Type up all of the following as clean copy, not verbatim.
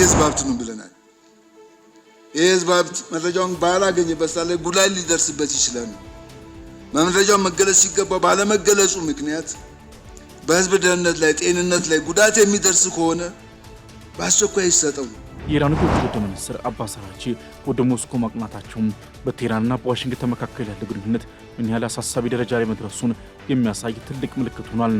የህዝብ ሀብት ነው ብለናል። የህዝብ ሀብት መረጃውን ባላገኘበት ላይ ጉዳት ሊደርስበት ይችላል። በመረጃው መገለጽ ሲገባ ባለመገለጹ ምክንያት በህዝብ ደህንነት ላይ ጤንነት ላይ ጉዳት የሚደርስ ከሆነ በአስቸኳይ ይሰጠው። የኢራኑ የውጭ ጉዳይ ሚኒስትር አባስ አራግቺ ወደ ሞስኮ ማቅናታቸው በቴህራንና በዋሽንግተን መካከል ያለው ግንኙነት ምን ያህል አሳሳቢ ደረጃ ላይ መድረሱን የሚያሳይ ትልቅ ምልክት ሆኗል።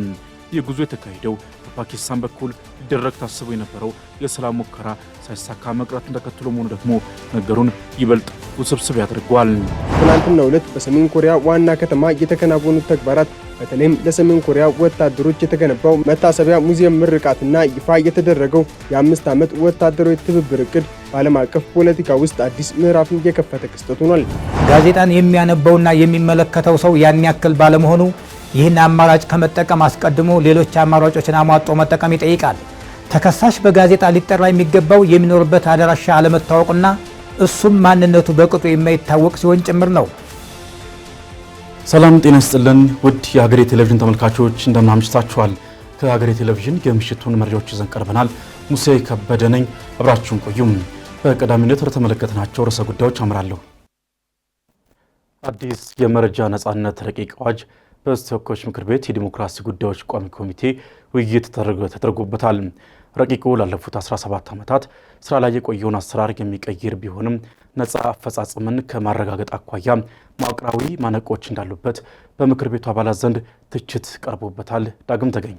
የጉዞ የተካሄደው በፓኪስታን በኩል ሊደረግ ታስቦ የነበረው የሰላም ሙከራ ሳይሳካ መቅረትን ተከትሎ መሆኑ ደግሞ ነገሩን ይበልጥ ውስብስብ ያደርገዋል። ትናንትናው ዕለት በሰሜን ኮሪያ ዋና ከተማ የተከናወኑት ተግባራት በተለይም ለሰሜን ኮሪያ ወታደሮች የተገነባው መታሰቢያ ሙዚየም ምርቃትና ይፋ የተደረገው የ5 ዓመት ወታደራዊ ትብብር እቅድ በዓለም አቀፍ ፖለቲካ ውስጥ አዲስ ምዕራፍን የከፈተ ክስተት ሆኗል። ጋዜጣን የሚያነበውና የሚመለከተው ሰው ያን ያክል ባለመሆኑ ይህን አማራጭ ከመጠቀም አስቀድሞ ሌሎች አማራጮችን አሟጦ መጠቀም ይጠይቃል። ተከሳሽ በጋዜጣ ሊጠራ የሚገባው የሚኖርበት አድራሻ አለመታወቅና እሱም ማንነቱ በቅጡ የማይታወቅ ሲሆን ጭምር ነው። ሰላም ጤና ይስጥልን ውድ የሀገሬ ቴሌቪዥን ተመልካቾች እንደምን አምሽታችኋል። ከሀገሬ ቴሌቪዥን የምሽቱን መረጃዎች ይዘን ቀርበናል። ሙሴ ከበደ ነኝ። አብራችሁን ቆዩም። በቀዳሚነት ወደ ተመለከትናቸው ርዕሰ ጉዳዮች አምራለሁ። አዲስ የመረጃ ነጻነት ረቂቅ አዋጅ በተወካዮች ምክር ቤት የዲሞክራሲ ጉዳዮች ቋሚ ኮሚቴ ውይይት ተደርጎበታል። ረቂቁ ላለፉት 17 ዓመታት ስራ ላይ የቆየውን አሰራር የሚቀይር ቢሆንም ነጻ አፈጻጸምን ከማረጋገጥ አኳያ መዋቅራዊ ማነቆች እንዳሉበት በምክር ቤቱ አባላት ዘንድ ትችት ቀርቦበታል። ዳግም ተገኝ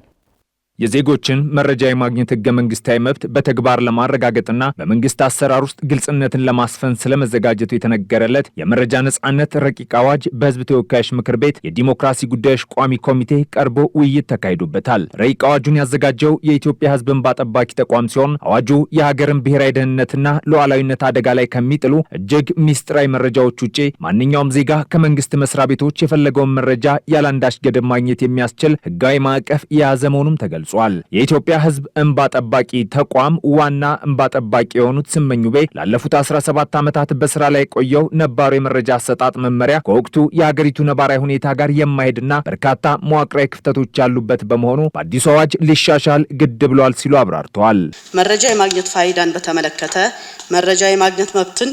የዜጎችን መረጃ የማግኘት ህገ መንግስታዊ መብት በተግባር ለማረጋገጥና በመንግስት አሰራር ውስጥ ግልጽነትን ለማስፈን ስለመዘጋጀቱ የተነገረለት የመረጃ ነጻነት ረቂቅ አዋጅ በህዝብ ተወካዮች ምክር ቤት የዲሞክራሲ ጉዳዮች ቋሚ ኮሚቴ ቀርቦ ውይይት ተካሂዶበታል። ረቂቅ አዋጁን ያዘጋጀው የኢትዮጵያ ህዝብ እንባ ጠባቂ ተቋም ሲሆን አዋጁ የሀገርን ብሔራዊ ደህንነትና ሉዓላዊነት አደጋ ላይ ከሚጥሉ እጅግ ሚስጥራዊ መረጃዎች ውጪ ማንኛውም ዜጋ ከመንግስት መስሪያ ቤቶች የፈለገውን መረጃ ያላንዳች ገደብ ማግኘት የሚያስችል ህጋዊ ማዕቀፍ የያዘ መሆኑም ተገልጿል። የኢትዮጵያ ህዝብ እንባ ጠባቂ ተቋም ዋና እንባ ጠባቂ የሆኑት ስመኙ ቤ ላለፉት 17 ዓመታት በስራ ላይ ቆየው ነባሩ የመረጃ አሰጣጥ መመሪያ ከወቅቱ የሀገሪቱ ነባራዊ ሁኔታ ጋር የማይሄድና በርካታ መዋቅራዊ ክፍተቶች ያሉበት በመሆኑ በአዲሱ አዋጅ ሊሻሻል ግድ ብሏል ሲሉ አብራርተዋል። መረጃ የማግኘት ፋይዳን በተመለከተ መረጃ የማግኘት መብትን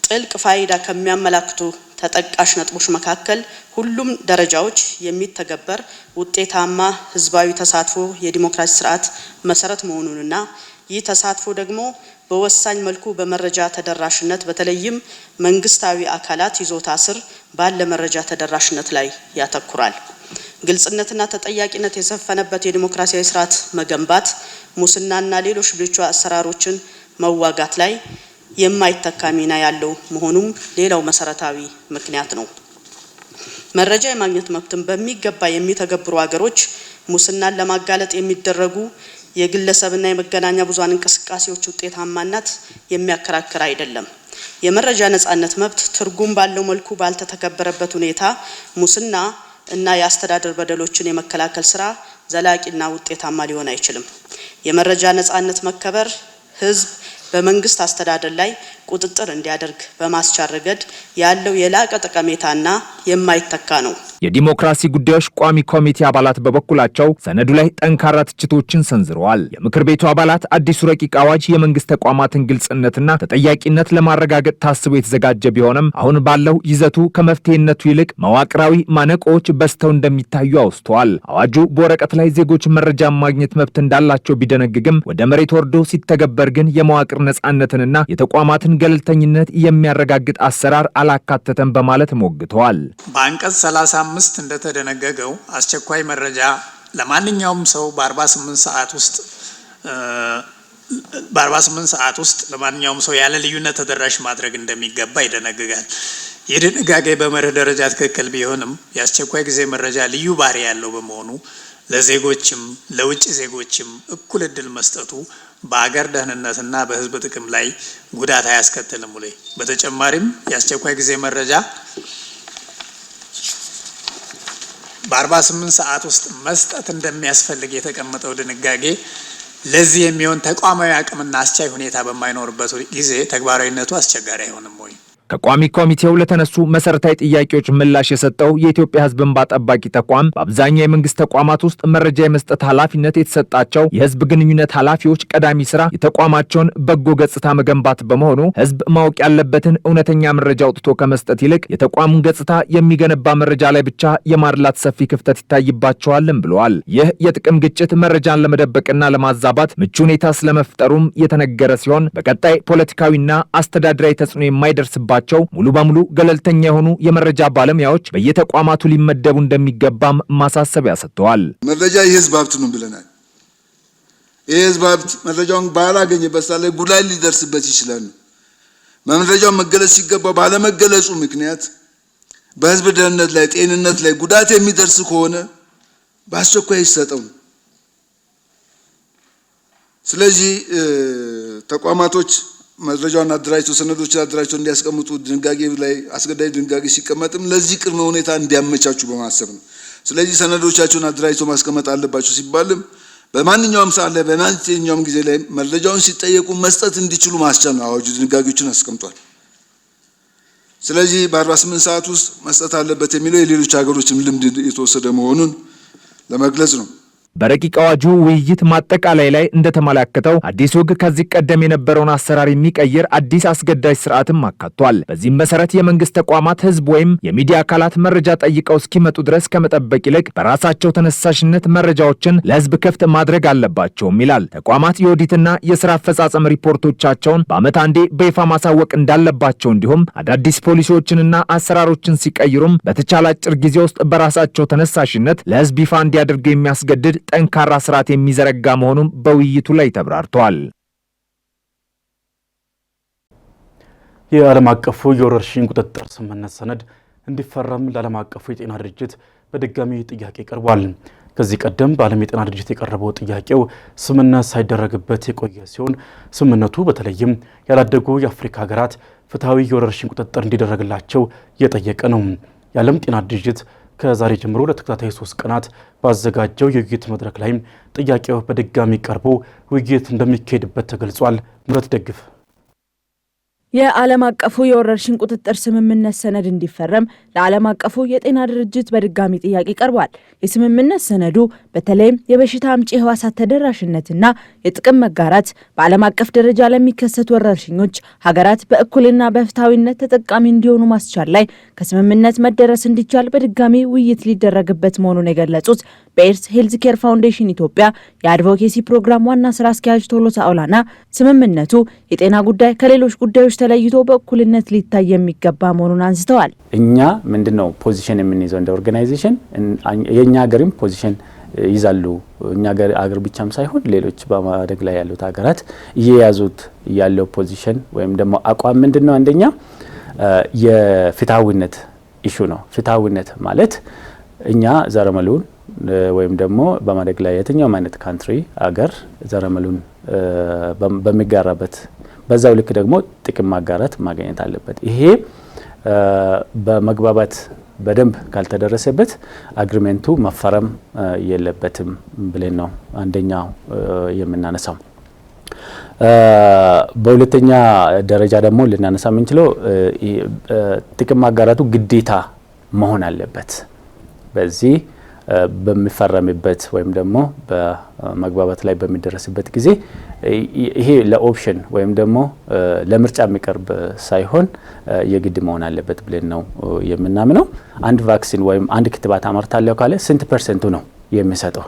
ጥልቅ ፋይዳ ከሚያመላክቱ ተጠቃሽ ነጥቦች መካከል ሁሉም ደረጃዎች የሚተገበር ውጤታማ ህዝባዊ ተሳትፎ የዲሞክራሲ ስርዓት መሰረት መሆኑንና ይህ ተሳትፎ ደግሞ በወሳኝ መልኩ በመረጃ ተደራሽነት በተለይም መንግስታዊ አካላት ይዞታ ስር ባለ መረጃ ተደራሽነት ላይ ያተኩራል። ግልጽነትና ተጠያቂነት የሰፈነበት የዲሞክራሲያዊ ስርዓት መገንባት ሙስናና ሌሎች ብልሹ አሰራሮችን መዋጋት ላይ የማይተካ ሚና ያለው መሆኑም ሌላው መሰረታዊ ምክንያት ነው። መረጃ የማግኘት መብትን በሚገባ የሚተገብሩ ሀገሮች ሙስናን ለማጋለጥ የሚደረጉ የግለሰብና የመገናኛ ብዙሃን እንቅስቃሴዎች ውጤታማነት የሚያከራክር አይደለም። የመረጃ ነጻነት መብት ትርጉም ባለው መልኩ ባልተተከበረበት ሁኔታ ሙስና እና የአስተዳደር በደሎችን የመከላከል ስራ ዘላቂና ውጤታማ ሊሆን አይችልም። የመረጃ ነጻነት መከበር ህዝብ በመንግስት አስተዳደር ላይ ቁጥጥር እንዲያደርግ በማስቻል ረገድ ያለው የላቀ ጠቀሜታና የማይተካ ነው። የዲሞክራሲ ጉዳዮች ቋሚ ኮሚቴ አባላት በበኩላቸው ሰነዱ ላይ ጠንካራ ትችቶችን ሰንዝረዋል። የምክር ቤቱ አባላት አዲሱ ረቂቅ አዋጅ የመንግስት ተቋማትን ግልጽነትና ተጠያቂነት ለማረጋገጥ ታስቦ የተዘጋጀ ቢሆንም አሁን ባለው ይዘቱ ከመፍትሄነቱ ይልቅ መዋቅራዊ ማነቆዎች በዝተው እንደሚታዩ አውስተዋል። አዋጁ በወረቀት ላይ ዜጎች መረጃ ማግኘት መብት እንዳላቸው ቢደነግግም ወደ መሬት ወርዶ ሲተገበር ግን የመዋቅር ነጻነትንና የተቋማትን ገለልተኝነት የሚያረጋግጥ አሰራር አላካተተም በማለት ሞግተዋል። በአንቀጽ 35 እንደተደነገገው አስቸኳይ መረጃ ለማንኛውም ሰው በ48 ሰዓት ውስጥ ለማንኛውም ሰው ያለ ልዩነት ተደራሽ ማድረግ እንደሚገባ ይደነግጋል። ይህ ድንጋጌ በመርህ ደረጃ ትክክል ቢሆንም የአስቸኳይ ጊዜ መረጃ ልዩ ባህሪ ያለው በመሆኑ ለዜጎችም ለውጭ ዜጎችም እኩል እድል መስጠቱ በአገር ደህንነትና በህዝብ ጥቅም ላይ ጉዳት አያስከትልም ወይ? በተጨማሪም የአስቸኳይ ጊዜ መረጃ በ48 ሰዓት ውስጥ መስጠት እንደሚያስፈልግ የተቀመጠው ድንጋጌ ለዚህ የሚሆን ተቋማዊ አቅምና አስቻይ ሁኔታ በማይኖርበት ጊዜ ተግባራዊነቱ አስቸጋሪ አይሆንም ወይ? ከቋሚ ኮሚቴው ለተነሱ መሰረታዊ ጥያቄዎች ምላሽ የሰጠው የኢትዮጵያ ሕዝብ እንባ ጠባቂ ተቋም በአብዛኛው የመንግስት ተቋማት ውስጥ መረጃ የመስጠት ኃላፊነት የተሰጣቸው የሕዝብ ግንኙነት ኃላፊዎች ቀዳሚ ስራ የተቋማቸውን በጎ ገጽታ መገንባት በመሆኑ ሕዝብ ማወቅ ያለበትን እውነተኛ መረጃ አውጥቶ ከመስጠት ይልቅ የተቋሙን ገጽታ የሚገነባ መረጃ ላይ ብቻ የማድላት ሰፊ ክፍተት ይታይባቸዋልም ብለዋል። ይህ የጥቅም ግጭት መረጃን ለመደበቅና ለማዛባት ምቹ ሁኔታ ስለመፍጠሩም የተነገረ ሲሆን በቀጣይ ፖለቲካዊና አስተዳደራዊ ተጽዕኖ የማይደርስባቸው ሙሉ በሙሉ ገለልተኛ የሆኑ የመረጃ ባለሙያዎች በየተቋማቱ ሊመደቡ እንደሚገባም ማሳሰቢያ ሰጥተዋል። መረጃ የህዝብ ሀብት ነው ብለናል። የህዝብ ሀብት መረጃውን ባላገኘበት ላይ ጉዳት ሊደርስበት ይችላል። መረጃው መገለጽ ሲገባ ባለመገለጹ ምክንያት በህዝብ ደህንነት ላይ ጤንነት ላይ ጉዳት የሚደርስ ከሆነ በአስቸኳይ ይሰጠው። ስለዚህ ተቋማቶች መረጃውን አደራጅተው ሰነዶችን አደራጅተው እንዲያስቀምጡ ድንጋጌ ላይ አስገዳጅ ድንጋጌ ሲቀመጥም ለዚህ ቅድመ ሁኔታ እንዲያመቻቹ በማሰብ ነው። ስለዚህ ሰነዶቻቸውን አደራጅተው ማስቀመጥ አለባቸው ሲባልም በማንኛውም ሰዓት ላይ በማንኛውም ጊዜ ላይ መረጃውን ሲጠየቁ መስጠት እንዲችሉ ማስቻል ነው። አዋጁ ድንጋጌዎችን አስቀምጧል። ስለዚህ በ48 ሰዓት ውስጥ መስጠት አለበት የሚለው የሌሎች ሀገሮችም ልምድ የተወሰደ መሆኑን ለመግለጽ ነው። በረቂቅ አዋጁ ውይይት ማጠቃላይ ላይ እንደተመላከተው አዲሱ ሕግ ከዚህ ቀደም የነበረውን አሰራር የሚቀይር አዲስ አስገዳጅ ስርዓትም አካቷል። በዚህም መሰረት የመንግስት ተቋማት ህዝብ ወይም የሚዲያ አካላት መረጃ ጠይቀው እስኪመጡ ድረስ ከመጠበቅ ይልቅ በራሳቸው ተነሳሽነት መረጃዎችን ለህዝብ ክፍት ማድረግ አለባቸውም ይላል። ተቋማት የኦዲትና የስራ አፈጻጸም ሪፖርቶቻቸውን በዓመት አንዴ በይፋ ማሳወቅ እንዳለባቸው እንዲሁም አዳዲስ ፖሊሲዎችንና አሰራሮችን ሲቀይሩም በተቻለ አጭር ጊዜ ውስጥ በራሳቸው ተነሳሽነት ለህዝብ ይፋ እንዲያደርጉ የሚያስገድድ ጠንካራ ስርዓት የሚዘረጋ መሆኑን በውይይቱ ላይ ተብራርቷል። የዓለም አቀፉ የወረርሽኝ ቁጥጥር ስምምነት ሰነድ እንዲፈረም ለዓለም አቀፉ የጤና ድርጅት በድጋሚ ጥያቄ ቀርቧል። ከዚህ ቀደም በዓለም የጤና ድርጅት የቀረበው ጥያቄው ስምምነት ሳይደረግበት የቆየ ሲሆን ስምምነቱ በተለይም ያላደጉ የአፍሪካ ሀገራት ፍትሐዊ የወረርሽኝ ቁጥጥር እንዲደረግላቸው የጠየቀ ነው። የዓለም ጤና ድርጅት ከዛሬ ጀምሮ ለተከታታይ 3 ቀናት ባዘጋጀው የውይይት መድረክ ላይም ጥያቄው በድጋሚ ቀርቦ ውይይት እንደሚካሄድበት ተገልጿል። ምረት ደግፍ የዓለም አቀፉ የወረርሽኝ ቁጥጥር ስምምነት ሰነድ እንዲፈረም ለዓለም አቀፉ የጤና ድርጅት በድጋሚ ጥያቄ ቀርቧል። የስምምነት ሰነዱ በተለይም የበሽታ አምጪ ህዋሳት ተደራሽነትና የጥቅም መጋራት በዓለም አቀፍ ደረጃ ለሚከሰቱ ወረርሽኞች ሀገራት በእኩልና በፍትሐዊነት ተጠቃሚ እንዲሆኑ ማስቻል ላይ ከስምምነት መደረስ እንዲቻል በድጋሚ ውይይት ሊደረግበት መሆኑን የገለጹት በኤድስ ሄልዝ ኬር ፋውንዴሽን ኢትዮጵያ የአድቮኬሲ ፕሮግራም ዋና ስራ አስኪያጅ ቶሎሳ ኦላና ስምምነቱ የጤና ጉዳይ ከሌሎች ጉዳዮች ተለይቶ በእኩልነት ሊታይ የሚገባ መሆኑን አንስተዋል። እኛ ምንድነው ፖዚሽን የምንይዘው እንደ ኦርጋናይዜሽን የኛ ሀገርም ፖዚሽን ይዛሉ። እኛ ሀገር ብቻም ሳይሆን ሌሎች በማደግ ላይ ያሉት ሀገራት እየያዙት ያለው ፖዚሽን ወይም ደግሞ አቋም ምንድነው? አንደኛ የፍትሃዊነት ኢሹ ነው። ፍትሃዊነት ማለት እኛ ዘረመሉን ወይም ደግሞ በማደግ ላይ የትኛውም አይነት ካንትሪ አገር ዘረመሉን በሚጋራበት በዛው ልክ ደግሞ ጥቅም ማጋራት ማግኘት አለበት። ይሄ በመግባባት በደንብ ካልተደረሰበት አግሪሜንቱ መፈረም የለበትም ብለን ነው አንደኛው የምናነሳው። በሁለተኛ ደረጃ ደግሞ ልናነሳ የምንችለው ጥቅም ማጋራቱ ግዴታ መሆን አለበት። በዚህ በሚፈረምበት ወይም ደግሞ በመግባባት ላይ በሚደረስበት ጊዜ ይሄ ለኦፕሽን ወይም ደግሞ ለምርጫ የሚቀርብ ሳይሆን የግድ መሆን አለበት ብለን ነው የምናምነው። አንድ ቫክሲን ወይም አንድ ክትባት አመርታለሁ ካለ ስንት ፐርሰንቱ ነው የሚሰጠው?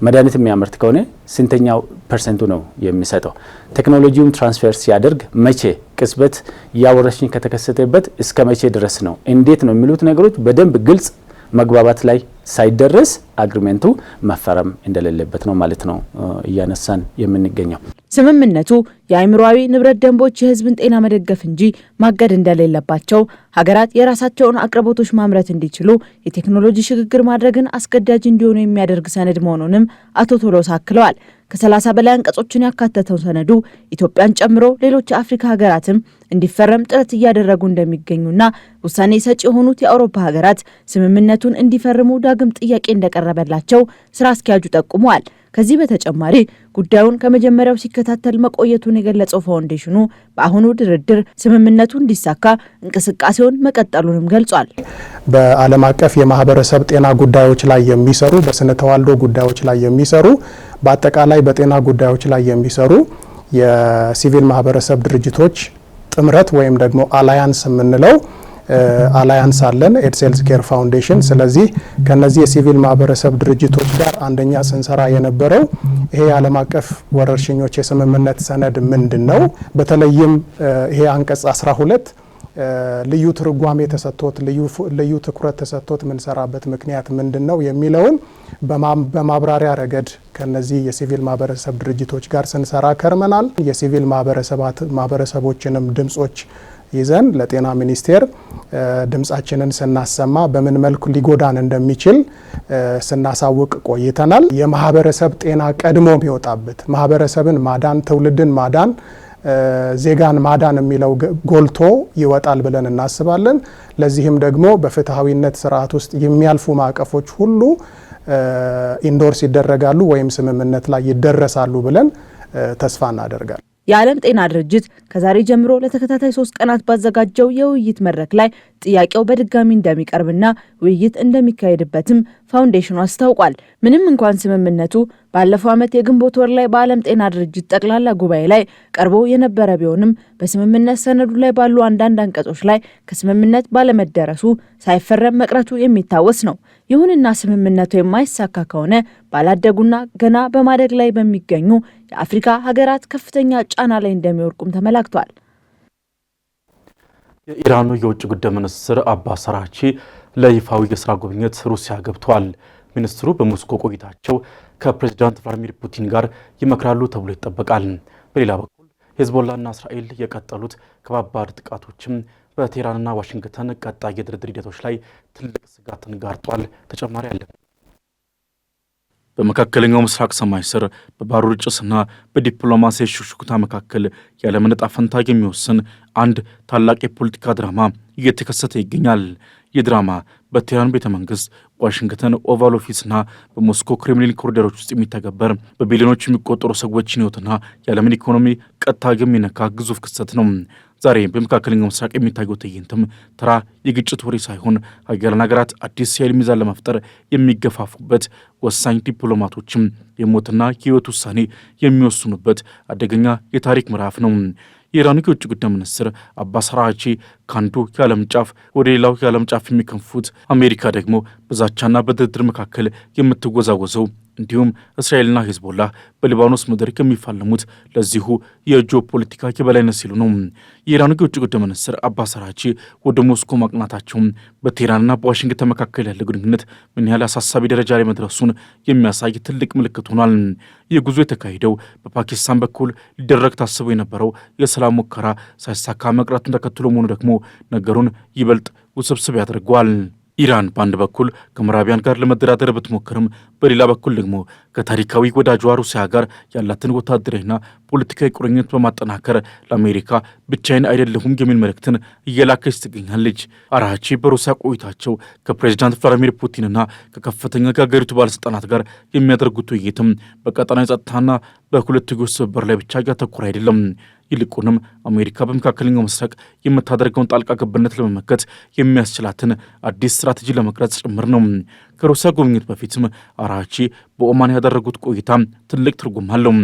መድኃኒት የሚያመርት ከሆነ ስንተኛው ፐርሰንቱ ነው የሚሰጠው? ቴክኖሎጂውም ትራንስፈር ሲያደርግ መቼ ቅጽበት ያወረሽኝ ከተከሰተበት እስከ መቼ ድረስ ነው? እንዴት ነው የሚሉት ነገሮች በደንብ ግልጽ መግባባት ላይ ሳይደረስ አግሪሜንቱ መፈረም እንደሌለበት ነው ማለት ነው እያነሳን የምንገኘው። ስምምነቱ የአእምሯዊ ንብረት ደንቦች የሕዝብን ጤና መደገፍ እንጂ ማገድ እንደሌለባቸው፣ ሀገራት የራሳቸውን አቅርቦቶች ማምረት እንዲችሉ የቴክኖሎጂ ሽግግር ማድረግን አስገዳጅ እንዲሆኑ የሚያደርግ ሰነድ መሆኑንም አቶ ቶሎሳ አክለዋል። ከ30 በላይ አንቀጾችን ያካተተው ሰነዱ ኢትዮጵያን ጨምሮ ሌሎች የአፍሪካ ሀገራትም እንዲፈረም ጥረት እያደረጉ እንደሚገኙና ውሳኔ ሰጪ የሆኑት የአውሮፓ ሀገራት ስምምነቱን እንዲፈርሙ ዳግም ጥያቄ እንደቀረበላቸው ስራ አስኪያጁ ጠቁመዋል። ከዚህ በተጨማሪ ጉዳዩን ከመጀመሪያው ሲከታተል መቆየቱን የገለጸው ፋውንዴሽኑ በአሁኑ ድርድር ስምምነቱ እንዲሳካ እንቅስቃሴውን መቀጠሉንም ገልጿል። በዓለም አቀፍ የማህበረሰብ ጤና ጉዳዮች ላይ የሚሰሩ፣ በስነ ተዋልዶ ጉዳዮች ላይ የሚሰሩ፣ በአጠቃላይ በጤና ጉዳዮች ላይ የሚሰሩ የሲቪል ማህበረሰብ ድርጅቶች ጥምረት ወይም ደግሞ አላያንስ የምንለው አላያንስ አለን፣ ኤድስ ሄልዝ ኬር ፋውንዴሽን። ስለዚህ ከነዚህ የሲቪል ማህበረሰብ ድርጅቶች ጋር አንደኛ ስንሰራ የነበረው ይሄ የዓለም አቀፍ ወረርሽኞች የስምምነት ሰነድ ምንድነው፣ በተለይም ይሄ አንቀጽ 12 ልዩ ትርጓሜ ተሰጥቶት ልዩ ትኩረት ተሰጥቶት ምንሰራበት ምክንያት ምንድነው የሚለውን በማብራሪያ ረገድ ከነዚህ የሲቪል ማህበረሰብ ድርጅቶች ጋር ስንሰራ ከርመናል። የሲቪል ማህበረሰቦችንም ድምጾች ይዘን ለጤና ሚኒስቴር ድምጻችንን ስናሰማ በምን መልኩ ሊጎዳን እንደሚችል ስናሳውቅ ቆይተናል። የማህበረሰብ ጤና ቀድሞ የሚወጣበት ማህበረሰብን ማዳን፣ ትውልድን ማዳን፣ ዜጋን ማዳን የሚለው ጎልቶ ይወጣል ብለን እናስባለን። ለዚህም ደግሞ በፍትሃዊነት ስርዓት ውስጥ የሚያልፉ ማዕቀፎች ሁሉ ኢንዶርስ ይደረጋሉ ወይም ስምምነት ላይ ይደረሳሉ ብለን ተስፋ እናደርጋለን። የዓለም ጤና ድርጅት ከዛሬ ጀምሮ ለተከታታይ 3 ቀናት ባዘጋጀው የውይይት መድረክ ላይ ጥያቄው በድጋሚ እንደሚቀርብና ውይይት እንደሚካሄድበትም ፋውንዴሽኑ አስታውቋል። ምንም እንኳን ስምምነቱ ባለፈው ዓመት የግንቦት ወር ላይ በዓለም ጤና ድርጅት ጠቅላላ ጉባኤ ላይ ቀርቦ የነበረ ቢሆንም በስምምነት ሰነዱ ላይ ባሉ አንዳንድ አንቀጾች ላይ ከስምምነት ባለመደረሱ ሳይፈረም መቅረቱ የሚታወስ ነው። ይሁንና ስምምነቱ የማይሳካ ከሆነ ባላደጉና ገና በማደግ ላይ በሚገኙ የአፍሪካ ሀገራት ከፍተኛ ጫና ላይ እንደሚወርቁም ተመላክቷል። የኢራኑ የውጭ ጉዳይ ሚኒስትር አባስ አራግቺ ለይፋዊ የስራ ጉብኝት ሩሲያ ገብተዋል። ሚኒስትሩ በሞስኮ ቆይታቸው ከፕሬዝዳንት ቭላዲሚር ፑቲን ጋር ይመክራሉ ተብሎ ይጠበቃል። በሌላ በኩል ሄዝቦላና እስራኤል የቀጠሉት ከባባድ ጥቃቶችም በቴህራንና ዋሽንግተን ቀጣይ የድርድር ሂደቶች ላይ ትልቅ ስጋትን ጋርጧል። ተጨማሪ አለ። በመካከለኛው ምስራቅ ሰማይ ስር በባሩድ ጭስና በዲፕሎማሲ ሹክሹክታ መካከል ያለምን ዕጣ ፈንታ የሚወስን አንድ ታላቅ የፖለቲካ ድራማ እየተከሰተ ይገኛል። ይህ ድራማ በቴህራን ቤተ መንግስት፣ ዋሽንግተን ኦቫል ኦፊስና በሞስኮ ክሬምሊን ኮሪደሮች ውስጥ የሚተገበር በቢሊዮኖች የሚቆጠሩ ሰዎችን ሕይወትና የዓለምን ኢኮኖሚ ቀጥታ የሚነካ ግዙፍ ክስተት ነው። ዛሬ በመካከለኛው ምስራቅ የሚታየው ትዕይንትም ተራ የግጭት ወሬ ሳይሆን ሀገራን ሀገራት አዲስ የኃይል ሚዛን ለመፍጠር የሚገፋፉበት፣ ወሳኝ ዲፕሎማቶችም የሞትና የህይወት ውሳኔ የሚወስኑበት አደገኛ የታሪክ ምዕራፍ ነው። የኢራኑ የውጭ ጉዳይ ሚኒስትር አባስ አራግቺ ከአንዱ የዓለም ጫፍ ወደ ሌላው የዓለም ጫፍ የሚከንፉት፣ አሜሪካ ደግሞ በዛቻና በድርድር መካከል የምትወዛወዘው፣ እንዲሁም እስራኤልና ሄዝቦላ በሊባኖስ ምድር የሚፋለሙት ለዚሁ የጂኦፖለቲካ የበላይነት ሲሉ ነው። የኢራኑ የውጭ ጉዳይ ሚኒስትር አባስ አራግቺ ወደ ሞስኮ ማቅናታቸው በቴህራንና በዋሽንግተን መካከል ያለ ግንኙነት ምን ያህል አሳሳቢ ደረጃ ላይ መድረሱን የሚያሳይ ትልቅ ምልክት ሆኗል። ይህ ጉዞ የተካሄደው በፓኪስታን በኩል ሊደረግ ታስቦ የነበረው የሰላም ሙከራ ሳይሳካ መቅረቱን ተከትሎ መሆኑ ደግሞ ነገሩን ይበልጥ ውስብስብ ያደርገዋል። ኢራን በአንድ በኩል ከምዕራቢያን ጋር ለመደራደር ብትሞክርም በሌላ በኩል ደግሞ ከታሪካዊ ወዳጇ ሩሲያ ጋር ያላትን ወታደራዊና ፖለቲካዊ ቁርኝት በማጠናከር ለአሜሪካ ብቻዬን አይደለሁም የሚል መልእክትን እየላከች ትገኛለች። አራግቺ በሩሲያ ቆይታቸው ከፕሬዚዳንት ቭላዲሚር ፑቲንና ከከፍተኛ የሀገሪቱ ባለስልጣናት ጋር የሚያደርጉት ውይይትም በቀጠናዊ ጸጥታና በሁለትዮሽ ትብብር ላይ ብቻ ያተኮረ አይደለም። ይልቁንም አሜሪካ በመካከለኛው ምስራቅ የምታደርገውን ጣልቃ ገብነት ለመመከት የሚያስችላትን አዲስ ስትራቴጂ ለመቅረጽ ጭምር ነው። ከሩሲያ ጉብኝት በፊትም አራግቺ በኦማን ያደረጉት ቆይታ ትልቅ ትርጉም አለው።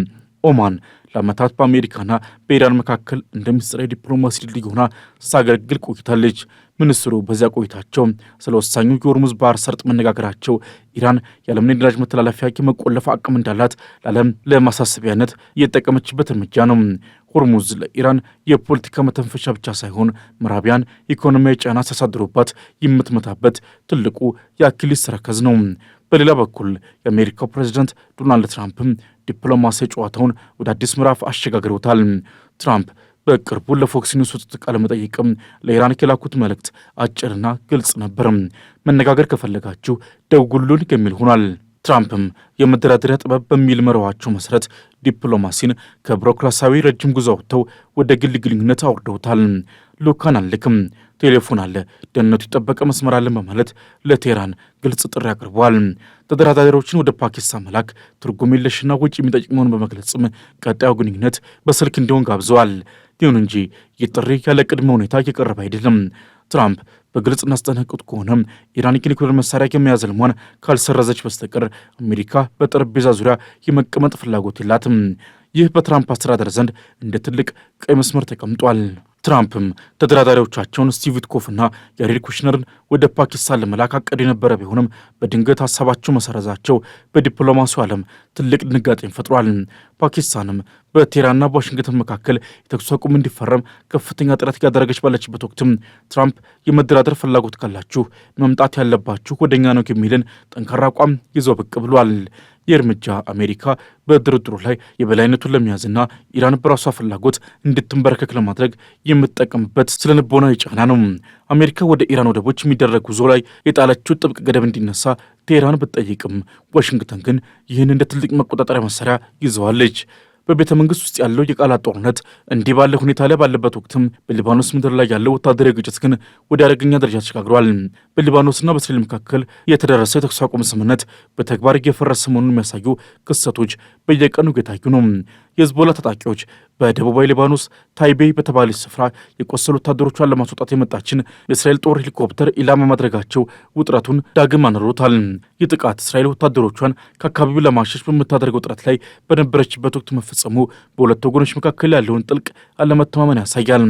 ኦማን ለዓመታት በአሜሪካና በኢራን መካከል እንደ ምስጢራዊ ዲፕሎማሲ ድልድይ ሆና ስታገለግል ቆይታለች። ሚኒስትሩ በዚያ ቆይታቸው ስለ ወሳኙ የሆርሙዝ ባህር ሰርጥ መነጋገራቸው ኢራን የዓለምን የነዳጅ መተላለፊያ የመቆለፍ አቅም እንዳላት ለዓለም ለማሳሰቢያነት እየተጠቀመችበት እርምጃ ነው። ሆርሙዝ ለኢራን የፖለቲካ መተንፈሻ ብቻ ሳይሆን ምዕራቢያን ኢኮኖሚያዊ ጫና ሲያሳድሩባት የምትመታበት ትልቁ የአኪሊስ ተረከዝ ነው። በሌላ በኩል የአሜሪካው ፕሬዚዳንት ዶናልድ ትራምፕም ዲፕሎማሲ ጨዋታውን ወደ አዲስ ምዕራፍ አሸጋግረውታል። ትራምፕ በቅርቡ ለፎክስ ኒውስ ወጥቶ ቃለ መጠይቅም ለኢራን የላኩት መልእክት አጭርና ግልጽ ነበር። መነጋገር ከፈለጋችሁ ደውሉልኝ የሚል ሆኗል። ትራምፕም የመደራደሪያ ጥበብ በሚል መርኋቸው መሰረት ዲፕሎማሲን ከቢሮክራሲያዊ ረጅም ጉዞ ወጥተው ወደ ግል ግንኙነት አውርደውታል። ልኡካን አንልክም፣ ቴሌፎን አለ፣ ደህንነቱ የጠበቀ መስመር አለን በማለት ለቴህራን ግልጽ ጥሪ አቅርበዋል። ተደራዳሪዎችን ወደ ፓኪስታን መላክ ትርጉም የለሽና ወጪ የሚጠይቅ መሆኑን በመግለጽም ቀጣዩ ግንኙነት በስልክ እንዲሆን ጋብዘዋል። ይሁን እንጂ ይህ ጥሪ ያለ ቅድመ ሁኔታ እየቀረበ አይደለም። ትራምፕ በግልጽ እናስጠነቅቁት ከሆነ ኢራን የኒውክሌር መሳሪያ የመያዝ ህልሟን ካልሰረዘች በስተቀር አሜሪካ በጠረጴዛ ዙሪያ የመቀመጥ ፍላጎት የላትም። ይህ በትራምፕ አስተዳደር ዘንድ እንደ ትልቅ ቀይ መስመር ተቀምጧል። ትራምፕም ተደራዳሪዎቻቸውን ስቲቭ ዊትኮፍና ያሬድ ኩሽነርን ወደ ፓኪስታን ለመላክ አቀድ የነበረ ቢሆንም በድንገት ሀሳባቸው መሰረዛቸው በዲፕሎማሲው ዓለም ትልቅ ድንጋጤን ፈጥሯል። ፓኪስታንም በቴህራንና በዋሽንግተን መካከል የተኩስ አቁም እንዲፈረም ከፍተኛ ጥረት እያደረገች ባለችበት ወቅትም ትራምፕ የመደራደር ፍላጎት ካላችሁ መምጣት ያለባችሁ ወደኛ ነው የሚልን ጠንካራ አቋም ይዘው ብቅ ብሏል። ይህ እርምጃ አሜሪካ በድርድሩ ላይ የበላይነቱን ለመያዝና ኢራን በራሷ ፍላጎት እንድትንበረከክ ለማድረግ የምትጠቀምበት ስለ ልቦናዊ ጫና ነው። አሜሪካ ወደ ኢራን ወደቦች የሚደረግ ጉዞ ላይ የጣለችው ጥብቅ ገደብ እንዲነሳ ቴህራን ብትጠይቅም ዋሽንግተን ግን ይህን እንደ ትልቅ መቆጣጠሪያ መሳሪያ ይዘዋለች። በቤተ መንግስት ውስጥ ያለው የቃላት ጦርነት እንዲህ ባለ ሁኔታ ላይ ባለበት ወቅትም በሊባኖስ ምድር ላይ ያለው ወታደራዊ ግጭት ግን ወደ አደገኛ ደረጃ ተሸጋግሯል። በሊባኖስና በእስራኤል መካከል የተደረሰ የተኩስ አቁም ስምምነት በተግባር እየፈረሰ መሆኑን የሚያሳዩ ክስተቶች በየቀኑ እየታዩ ነው። የህዝቦላ ታጣቂዎች በደቡባዊ ሊባኖስ ታይቤይ በተባለች ስፍራ የቆሰሉ ወታደሮቿን ለማስወጣት የመጣችን የእስራኤል ጦር ሄሊኮፕተር ኢላማ ማድረጋቸው ውጥረቱን ዳግም አነሮታል። ይህ ጥቃት እስራኤል ወታደሮቿን ከአካባቢው ለማሸሽ በምታደርገው ጥረት ላይ በነበረችበት ወቅት መፈጸሙ በሁለት ወገኖች መካከል ያለውን ጥልቅ አለመተማመን ያሳያል።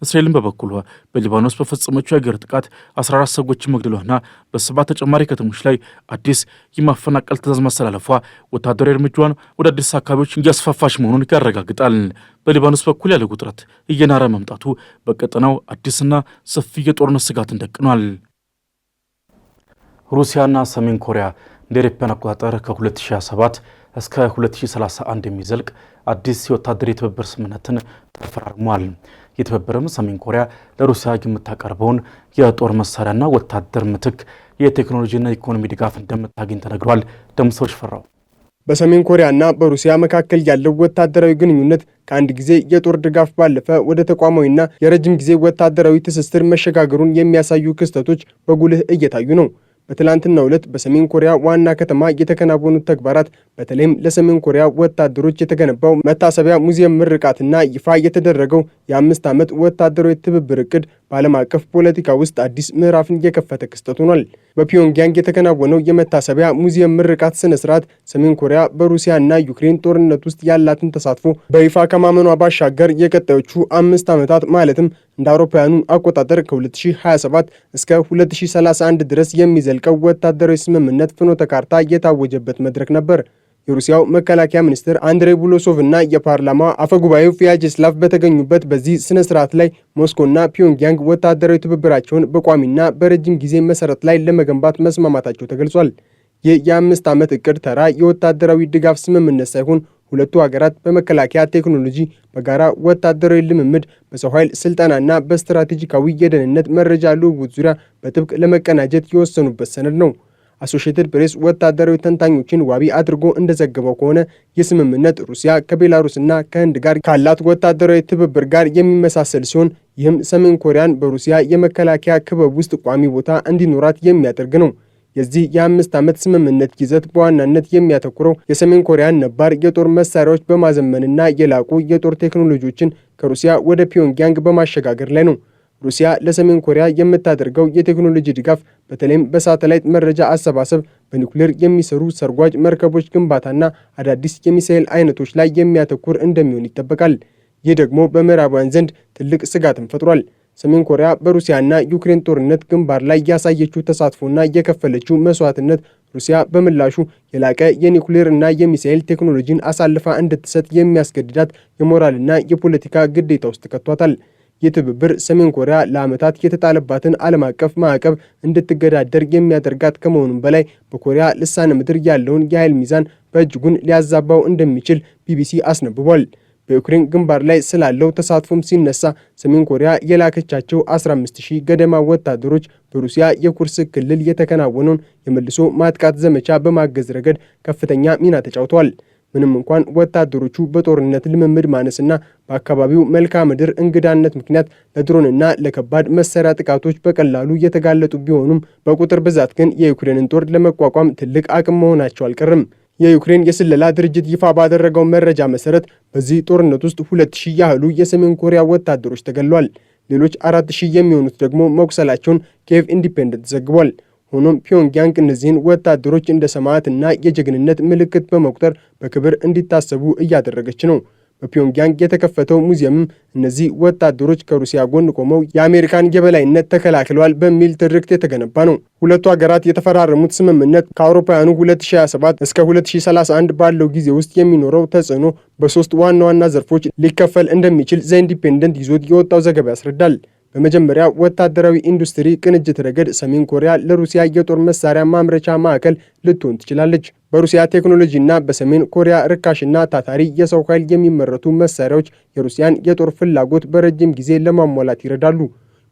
እስራኤልን በበኩሏ በሊባኖስ በፈጸመችው የአየር ጥቃት 14 ሰዎችን መግደሏና በ7 ተጨማሪ ከተሞች ላይ አዲስ የማፈናቀል ትዕዛዝ ማስተላለፏ ወታደራዊ እርምጃዋን ወደ አዲስ አካባቢዎች እያስፋፋች መሆኑን ያረጋግጣል። በሊባኖስ በኩል ያለው ውጥረት እየናረ መምጣቱ በቀጠናው አዲስና ሰፊ የጦርነት ስጋትን ደቅኗል። ሩሲያና ሰሜን ኮሪያ እንደ አውሮፓውያን አቆጣጠር ከ2027 እስከ 2031 የሚዘልቅ አዲስ የወታደር የትብብር ስምምነትን ተፈራርሟል። የትብብርም ሰሜን ኮሪያ ለሩሲያ የምታቀርበውን የጦር መሳሪያና ወታደር ምትክ የቴክኖሎጂና ኢኮኖሚ ድጋፍ እንደምታገኝ ተነግሯል። ደምሰው ሽፈራው በሰሜን ኮሪያና በሩሲያ መካከል ያለው ወታደራዊ ግንኙነት ከአንድ ጊዜ የጦር ድጋፍ ባለፈ ወደ ተቋማዊና የረጅም ጊዜ ወታደራዊ ትስስር መሸጋገሩን የሚያሳዩ ክስተቶች በጉልህ እየታዩ ነው። በትላንትናው ዕለት በሰሜን ኮሪያ ዋና ከተማ የተከናወኑት ተግባራት በተለይም ለሰሜን ኮሪያ ወታደሮች የተገነባው መታሰቢያ ሙዚየም ምርቃትና ይፋ የተደረገው የ5 ዓመት ወታደራዊ ትብብር እቅድ በዓለም አቀፍ ፖለቲካ ውስጥ አዲስ ምዕራፍን የከፈተ ክስተት ሆኗል። በፒዮንግያንግ የተከናወነው የመታሰቢያ ሙዚየም ምርቃት ስነ ስርዓት ሰሜን ኮሪያ በሩሲያና ዩክሬን ጦርነት ውስጥ ያላትን ተሳትፎ በይፋ ከማመኗ ባሻገር የቀጣዮቹ 5 ዓመታት ማለትም እንደ አውሮፓውያኑ አቆጣጠር ከ2027 እስከ 2031 ድረስ የሚዘልቀው ወታደራዊ ስምምነት ፍኖተ ካርታ የታወጀበት መድረክ ነበር። የሩሲያው መከላከያ ሚኒስትር አንድሬይ ቡሎሶቭ እና የፓርላማ አፈጉባኤው ቪያቼስላቭ በተገኙበት በዚህ ስነ ስርዓት ላይ ሞስኮና ፒዮንግያንግ ወታደራዊ ትብብራቸውን በቋሚና በረጅም ጊዜ መሰረት ላይ ለመገንባት መስማማታቸው ተገልጿል። ይህ የ5 ዓመት እቅድ ተራ የወታደራዊ ድጋፍ ስምምነት ሳይሆን ሁለቱ ሀገራት በመከላከያ ቴክኖሎጂ፣ በጋራ ወታደራዊ ልምምድ፣ በሰው ኃይል ስልጠናና በስትራቴጂካዊ የደህንነት መረጃ ልውውጥ ዙሪያ በጥብቅ ለመቀናጀት የወሰኑበት ሰነድ ነው። አሶሺየትድ ፕሬስ ወታደራዊ ተንታኞችን ዋቢ አድርጎ እንደዘገበው ከሆነ የስምምነት ሩሲያ ከቤላሩስና ከህንድ ጋር ካላት ወታደራዊ ትብብር ጋር የሚመሳሰል ሲሆን ይህም ሰሜን ኮሪያን በሩሲያ የመከላከያ ክበብ ውስጥ ቋሚ ቦታ እንዲኖራት የሚያደርግ ነው። የዚህ የ5 ዓመት ስምምነት ይዘት በዋናነት የሚያተኩረው የሰሜን ኮሪያን ነባር የጦር መሳሪያዎች በማዘመንና የላቁ የጦር ቴክኖሎጂዎችን ከሩሲያ ወደ ፒዮንግያንግ በማሸጋገር ላይ ነው። ሩሲያ ለሰሜን ኮሪያ የምታደርገው የቴክኖሎጂ ድጋፍ በተለይም በሳተላይት መረጃ አሰባሰብ፣ በኒውክሌር የሚሰሩ ሰርጓጅ መርከቦች ግንባታና አዳዲስ የሚሳኤል አይነቶች ላይ የሚያተኩር እንደሚሆን ይጠበቃል። ይህ ደግሞ በምዕራባውያን ዘንድ ትልቅ ስጋትን ፈጥሯል። ሰሜን ኮሪያ በሩሲያና ዩክሬን ጦርነት ግንባር ላይ ያሳየችው ተሳትፎና የከፈለችው መስዋዕትነት ሩሲያ በምላሹ የላቀ የኒውክሌር እና የሚሳኤል ቴክኖሎጂን አሳልፋ እንድትሰጥ የሚያስገድዳት የሞራልና የፖለቲካ ግዴታ ውስጥ ከቷታል። ይህ ትብብር ሰሜን ኮሪያ ለዓመታት የተጣለባትን ዓለም አቀፍ ማዕቀብ እንድትገዳደር የሚያደርጋት ከመሆኑም በላይ በኮሪያ ልሳነ ምድር ያለውን የኃይል ሚዛን በእጅጉን ሊያዛባው እንደሚችል ቢቢሲ አስነብቧል። በዩክሬን ግንባር ላይ ስላለው ተሳትፎም ሲነሳ ሰሜን ኮሪያ የላከቻቸው 15000 ገደማ ወታደሮች በሩሲያ የኩርስ ክልል የተከናወነውን የመልሶ ማጥቃት ዘመቻ በማገዝ ረገድ ከፍተኛ ሚና ተጫውተዋል። ምንም እንኳን ወታደሮቹ በጦርነት ልምምድ ማነስና በአካባቢው መልክዓ ምድር እንግዳነት ምክንያት ለድሮንና ለከባድ መሳሪያ ጥቃቶች በቀላሉ የተጋለጡ ቢሆኑም በቁጥር ብዛት ግን የዩክሬንን ጦር ለመቋቋም ትልቅ አቅም መሆናቸው አልቀርም። የዩክሬን የስለላ ድርጅት ይፋ ባደረገው መረጃ መሰረት በዚህ ጦርነት ውስጥ 2000 ያህሉ የሰሜን ኮሪያ ወታደሮች ተገድለዋል። ሌሎች 4000 የሚሆኑት ደግሞ መቁሰላቸውን ኪየቭ ኢንዲፔንደንት ዘግቧል። ሆኖም ፒዮንግያንግ እነዚህን ወታደሮች እንደ ሰማዕትና የጀግንነት ምልክት በመቁጠር በክብር እንዲታሰቡ እያደረገች ነው። በፒዮንግያንግ የተከፈተው ሙዚየምም እነዚህ ወታደሮች ከሩሲያ ጎን ቆመው የአሜሪካን የበላይነት ተከላክለዋል በሚል ትርክት የተገነባ ነው። ሁለቱ ሀገራት የተፈራረሙት ስምምነት ከአውሮፓውያኑ 2027 እስከ 2031 ባለው ጊዜ ውስጥ የሚኖረው ተጽዕኖ በሶስት ዋና ዋና ዘርፎች ሊከፈል እንደሚችል ዘ ኢንዲፔንደንት ይዞት የወጣው ዘገባ ያስረዳል። በመጀመሪያ ወታደራዊ ኢንዱስትሪ ቅንጅት ረገድ ሰሜን ኮሪያ ለሩሲያ የጦር መሳሪያ ማምረቻ ማዕከል ልትሆን ትችላለች። በሩሲያ ቴክኖሎጂና በሰሜን ኮሪያ ርካሽና ታታሪ የሰው ኃይል የሚመረቱ መሳሪያዎች የሩሲያን የጦር ፍላጎት በረጅም ጊዜ ለማሟላት ይረዳሉ።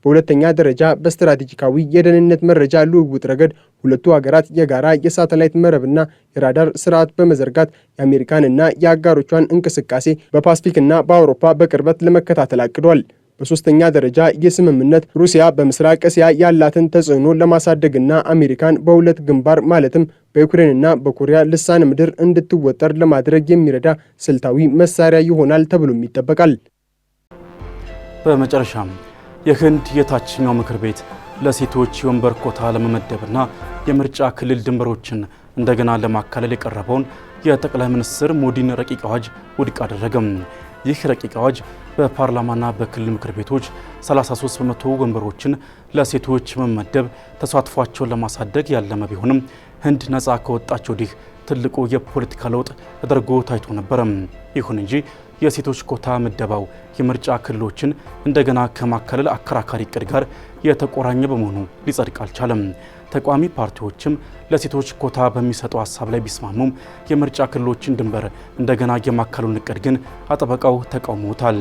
በሁለተኛ ደረጃ በስትራቴጂካዊ የደህንነት መረጃ ልውውጥ ረገድ ሁለቱ ሀገራት የጋራ የሳተላይት መረብና የራዳር ስርዓት በመዘርጋት የአሜሪካንና የአጋሮቿን እንቅስቃሴ በፓሲፊክና በአውሮፓ በቅርበት ለመከታተል አቅዷል። በሶስተኛ ደረጃ የስምምነት ሩሲያ በምስራቅ እስያ ያላትን ተጽዕኖ ለማሳደግና አሜሪካን በሁለት ግንባር ማለትም በዩክሬንና በኮሪያ ልሳነ ምድር እንድትወጠር ለማድረግ የሚረዳ ስልታዊ መሳሪያ ይሆናል ተብሎም ይጠበቃል። በመጨረሻም የህንድ የታችኛው ምክር ቤት ለሴቶች የወንበር ኮታ ለመመደብና የምርጫ ክልል ድንበሮችን እንደገና ለማካለል የቀረበውን የጠቅላይ ሚኒስትር ሞዲን ረቂቅ አዋጅ ውድቅ አደረገም። ይህ ረቂቅ አዋጅ በፓርላማና በክልል ምክር ቤቶች 33 በመቶ ወንበሮችን ለሴቶች መመደብ ተሳትፏቸውን ለማሳደግ ያለመ ቢሆንም ህንድ ነፃ ከወጣች ወዲህ ትልቁ የፖለቲካ ለውጥ ተደርጎ ታይቶ ነበር። ይሁን እንጂ የሴቶች ኮታ ምደባው የምርጫ ክልሎችን እንደገና ከማካለል አከራካሪ እቅድ ጋር የተቆራኘ በመሆኑ ሊጸድቅ አልቻለም። ተቃዋሚ ፓርቲዎችም ለሴቶች ኮታ በሚሰጠው ሀሳብ ላይ ቢስማሙም የምርጫ ክልሎችን ድንበር እንደገና የማካለሉን እቅድ ግን አጥብቀው ተቃውመውታል።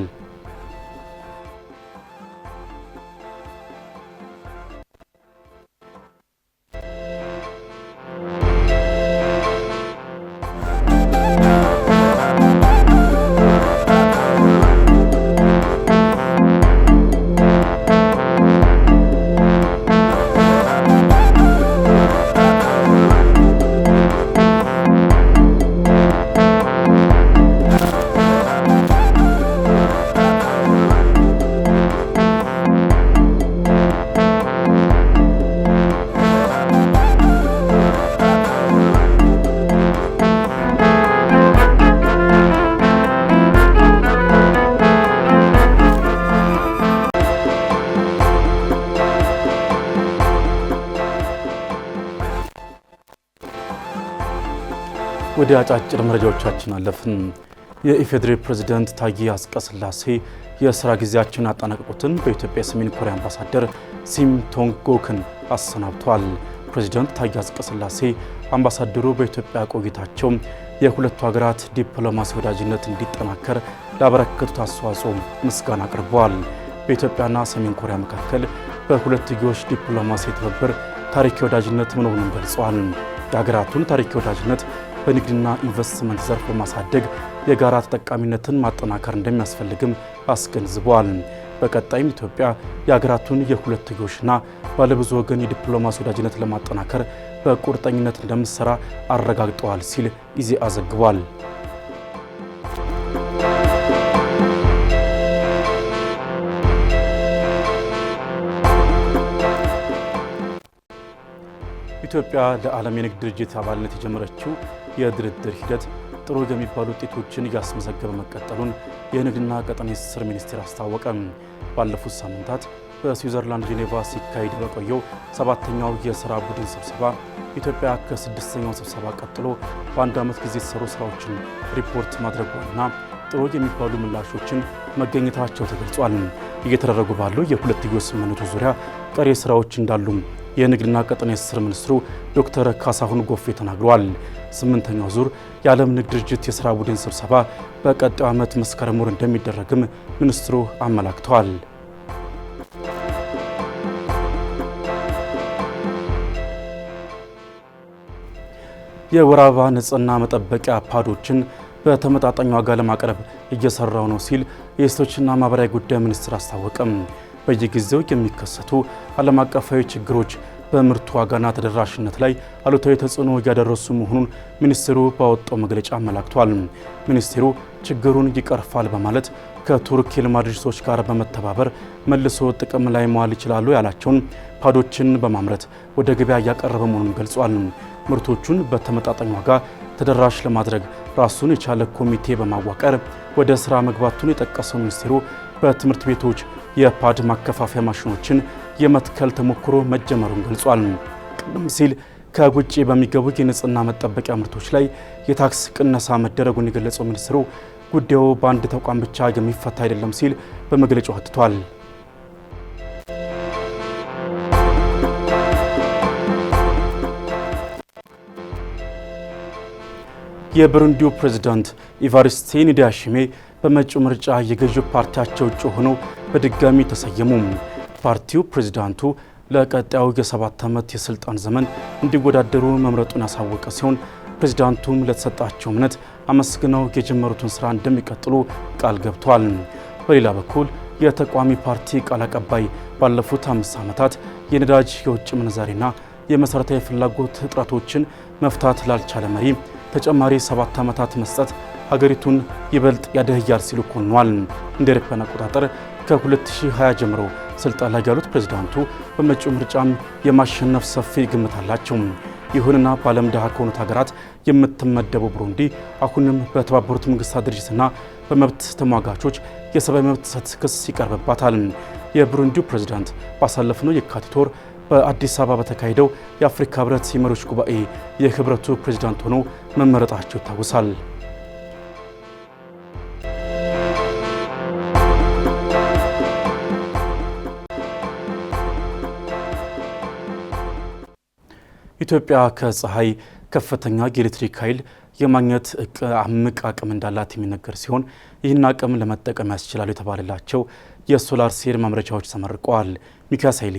ወደ አጫጭር መረጃዎቻችን አለፍን። የኢፌዴሪ ፕሬዝዳንት ታዬ አጽቀሥላሴ የሥራ ጊዜያቸውን ያጠናቀቁትን በኢትዮጵያ የሰሜን ኮሪያ አምባሳደር ሲም ቶንግ ጎክን አሰናብተዋል። ፕሬዝዳንት ታዬ አጽቀሥላሴ አምባሳደሩ በኢትዮጵያ ቆይታቸው የሁለቱ ሀገራት ዲፕሎማሲ ወዳጅነት እንዲጠናከር ላበረከቱት አስተዋጽኦ ምስጋና አቅርበዋል። በኢትዮጵያና ሰሜን ኮሪያ መካከል በሁለትዮሽ ዲፕሎማሲ ትብብር ታሪካዊ ወዳጅነት መኖሩን ገልጸዋል። የሀገራቱን ታሪካዊ ወዳጅነት በንግድና ኢንቨስትመንት ዘርፍ በማሳደግ የጋራ ተጠቃሚነትን ማጠናከር እንደሚያስፈልግም አስገንዝበዋል። በቀጣይም ኢትዮጵያ የሀገራቱን የሁለትዮሽና ባለብዙ ወገን የዲፕሎማሲ ወዳጅነት ለማጠናከር በቁርጠኝነት እንደምትሰራ አረጋግጠዋል ሲል ኢዜአ ዘግቧል። ኢትዮጵያ ለዓለም የንግድ ድርጅት አባልነት የጀመረችው የድርድር ሂደት ጥሩ የሚባሉ ውጤቶችን እያስመዘገበ መቀጠሉን የንግድና ቀጠናዊ ትስስር ሚኒስቴር አስታወቀ። ባለፉት ሳምንታት በስዊዘርላንድ ጄኔቫ ሲካሄድ በቆየው 7ኛው የሥራ ቡድን ስብሰባ ኢትዮጵያ ከ6ኛው ስብሰባ ቀጥሎ በአንድ ዓመት ጊዜ የተሰሩ ስራዎችን ሪፖርት ማድረጓና ጥሩ የሚባሉ ምላሾችን መገኘታቸው ተገልጿል። እየተደረጉ ባሉ የሁለትዮሽ ስምምነቶች ዙሪያ ቀሪ ስራዎች እንዳሉም የንግድና ቀጠናዊ ትስስር ሚኒስትሩ ዶክተር ካሳሁን ጎፌ ተናግረዋል። 8ኛው ዙር የዓለም ንግድ ድርጅት የሥራ ቡድን ስብሰባ በቀጣዩ ዓመት መስከረም ወር እንደሚደረግም ሚኒስትሩ አመላክተዋል። የወር አበባ ንጽህና መጠበቂያ ፓዶችን በተመጣጣኝ ዋጋ ለማቅረብ እየሰራው ነው ሲል የሴቶችና ማህበራዊ ጉዳይ ሚኒስቴር አስታወቀም። በየጊዜው የሚከሰቱ ዓለም አቀፋዊ ችግሮች በምርቱ ዋጋና ተደራሽነት ላይ አሉታዊ ተጽዕኖ እያደረሱ መሆኑን ሚኒስቴሩ ባወጣው መግለጫ አመላክቷል። ሚኒስቴሩ ችግሩን ይቀርፋል በማለት ከቱርክ የልማት ድርጅቶች ጋር በመተባበር መልሶ ጥቅም ላይ መዋል ይችላሉ ያላቸውን ፓዶችን በማምረት ወደ ገበያ እያቀረበ መሆኑን ገልጿል። ምርቶቹን በተመጣጣኝ ዋጋ ተደራሽ ለማድረግ ራሱን የቻለ ኮሚቴ በማዋቀር ወደ ስራ መግባቱን የጠቀሰው ሚኒስቴሩ በትምህርት ቤቶች የፓድ ማከፋፈያ ማሽኖችን የመትከል ተሞክሮ መጀመሩን ገልጿል። ቀደም ሲል ከውጭ በሚገቡ የንጽህና መጠበቂያ ምርቶች ላይ የታክስ ቅነሳ መደረጉን የገለጸው ሚኒስትሩ ጉዳዩ በአንድ ተቋም ብቻ የሚፈታ አይደለም ሲል በመግለጫው አትቷል። የብሩንዲው ፕሬዝዳንት ኢቫሪስቴ ኒዳሺሜ በመጪው ምርጫ የገዢው ፓርቲያቸው እጩ ሆነው በድጋሚ ተሰየሙ። ፓርቲው ፕሬዝዳንቱ ለቀጣዩ የ7 ዓመት የስልጣን ዘመን እንዲወዳደሩ መምረጡን ያሳወቀ ሲሆን ፕሬዝዳንቱም ለተሰጣቸው እምነት አመስግነው የጀመሩትን ስራ እንደሚቀጥሉ ቃል ገብተዋል። በሌላ በኩል የተቃዋሚ ፓርቲ ቃል አቀባይ ባለፉት 5 ዓመታት የነዳጅ የውጭ ምንዛሬና የመሰረታዊ ፍላጎት እጥረቶችን መፍታት ላልቻለ መሪ ተጨማሪ 7 ዓመታት መስጠት ሀገሪቱን ይበልጥ ያደህያል ሲሉ ኮንኗል። እንደ አውሮፓውያን አቆጣጠር ከ2020 ጀምሮ ስልጣን ላይ ያሉት ፕሬዝዳንቱ በመጪው ምርጫም የማሸነፍ ሰፊ ግምት አላቸው። ይሁንና በዓለም ድሃ ከሆኑት ሀገራት የምትመደበው ብሩንዲ አሁንም በተባበሩት መንግስታት ድርጅትና በመብት ተሟጋቾች የሰብአዊ መብት ጥሰት ክስ ይቀርብባታል። የብሩንዲው ፕሬዝዳንት ባሳለፍነው የካቲት ወር በአዲስ አበባ በተካሄደው የአፍሪካ ህብረት የመሪዎች ጉባኤ የህብረቱ ፕሬዝዳንት ሆነው መመረጣቸው ይታወሳል። ኢትዮጵያ ከፀሐይ ከፍተኛ የኤሌክትሪክ ኃይል የማግኘት እምቅ አቅም እንዳላት የሚነገር ሲሆን ይህን አቅም ለመጠቀም ያስችላሉ የተባለላቸው የሶላር ሴል ማምረቻዎች ተመርቀዋል። ሚካኤል ኃይሌ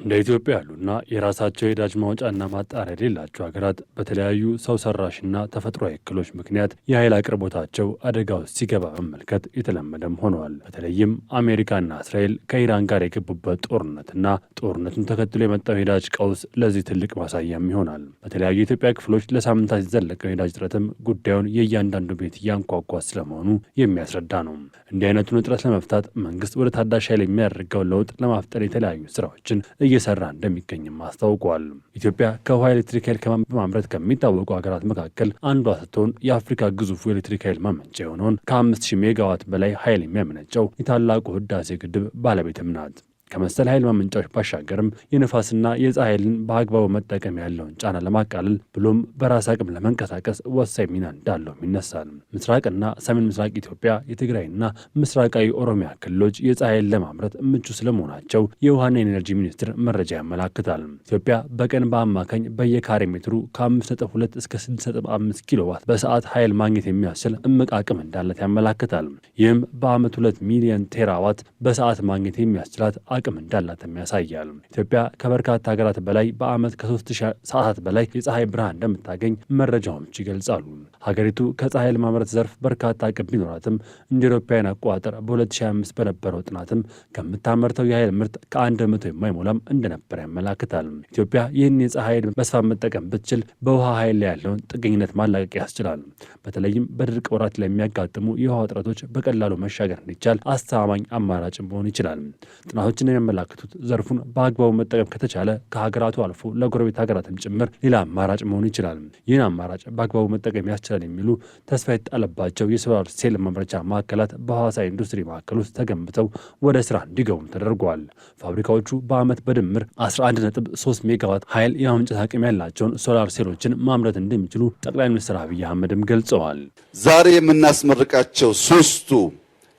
እንደ ኢትዮጵያ ያሉና የራሳቸው የነዳጅ ማውጫና ማጣሪያ የሌላቸው ሀገራት በተለያዩ ሰው ሰራሽና ተፈጥሯዊ እክሎች ምክንያት የኃይል አቅርቦታቸው አደጋ ውስጥ ሲገባ መመልከት የተለመደም ሆነዋል። በተለይም አሜሪካና እስራኤል ከኢራን ጋር የገቡበት ጦርነትና ጦርነቱን ተከትሎ የመጣው የነዳጅ ቀውስ ለዚህ ትልቅ ማሳያም ይሆናል። በተለያዩ የኢትዮጵያ ክፍሎች ለሳምንታት የዘለቀው የነዳጅ እጥረትም ጉዳዩን የእያንዳንዱ ቤት እያንኳኳ ስለመሆኑ የሚያስረዳ ነው። እንዲህ አይነቱን እጥረት ለመፍታት መንግስት ወደ ታዳሽ ኃይል የሚያደርገውን ለውጥ ለማፍጠር የተለያዩ ስራዎችን እየሰራ እንደሚገኝም አስታውቋል። ኢትዮጵያ ከውሃ ኤሌክትሪክ ኃይል በማምረት ከሚታወቁ ሀገራት መካከል አንዷ ስትሆን የአፍሪካ ግዙፉ ኤሌክትሪክ ኃይል ማመንጫ የሆነውን ከ5000 ሜጋዋት በላይ ኃይል የሚያመነጨው የታላቁ ህዳሴ ግድብ ባለቤትም ናት። ከመሰል ኃይል ማመንጫዎች ባሻገርም የነፋስና የፀሐይ ኃይልን በአግባቡ መጠቀም ያለውን ጫና ለማቃለል ብሎም በራስ አቅም ለመንቀሳቀስ ወሳኝ ሚና እንዳለው ይነሳል። ምስራቅና ሰሜን ምስራቅ ኢትዮጵያ፣ የትግራይና ምስራቃዊ ኦሮሚያ ክልሎች የፀሐይ ኃይል ለማምረት ምቹ ስለመሆናቸው የውሃና ኤነርጂ ሚኒስቴር መረጃ ያመላክታል። ኢትዮጵያ በቀን በአማካኝ በየካሬ ሜትሩ ከ5.2 እስከ 6.5 ኪሎዋት በሰዓት ኃይል ማግኘት የሚያስችል እምቅ አቅም እንዳላት ያመላክታል። ይህም በአመት 2 ሚሊዮን ቴራዋት በሰዓት ማግኘት የሚያስችላት አቅም እንዳላትም ያሳያል። ኢትዮጵያ ከበርካታ ሀገራት በላይ በአመት ከ3000 ሰዓታት በላይ የፀሐይ ብርሃን እንደምታገኝ መረጃዎች ይገልጻሉ። ሀገሪቱ ከፀሐይ ለማምረት ዘርፍ በርካታ አቅም ቢኖራትም እንደ አውሮፓውያን አቆጣጠር በ2025 በነበረው ጥናትም ከምታመርተው የኃይል ምርት ከ100 የማይሞላም እንደነበር ያመላክታል። ኢትዮጵያ ይህን የፀሐይ ኃይል በስፋት መጠቀም ብትችል በውሃ ኃይል ላይ ያለውን ጥገኝነት ማላቀቅ ያስችላል። በተለይም በድርቅ ወራት ላይ የሚያጋጥሙ የውሃ እጥረቶች በቀላሉ መሻገር እንዲቻል አስተማማኝ አማራጭ መሆን ይችላል። ጥናቶችን የሚያመላክቱት ዘርፉን በአግባቡ መጠቀም ከተቻለ ከሀገራቱ አልፎ ለጎረቤት ሀገራትም ጭምር ሌላ አማራጭ መሆን ይችላል። ይህን አማራጭ በአግባቡ መጠቀም ያስችላል የሚሉ ተስፋ የተጣለባቸው የሶላር ሴል ማምረቻ ማዕከላት በሐዋሳ ኢንዱስትሪ ማዕከል ውስጥ ተገንብተው ወደ ስራ እንዲገቡም ተደርገዋል። ፋብሪካዎቹ በአመት በድምር 11.3 ሜጋዋት ኃይል የማመንጨት አቅም ያላቸውን ሶላር ሴሎችን ማምረት እንደሚችሉ ጠቅላይ ሚኒስትር አብይ አህመድም ገልጸዋል። ዛሬ የምናስመርቃቸው 3ቱ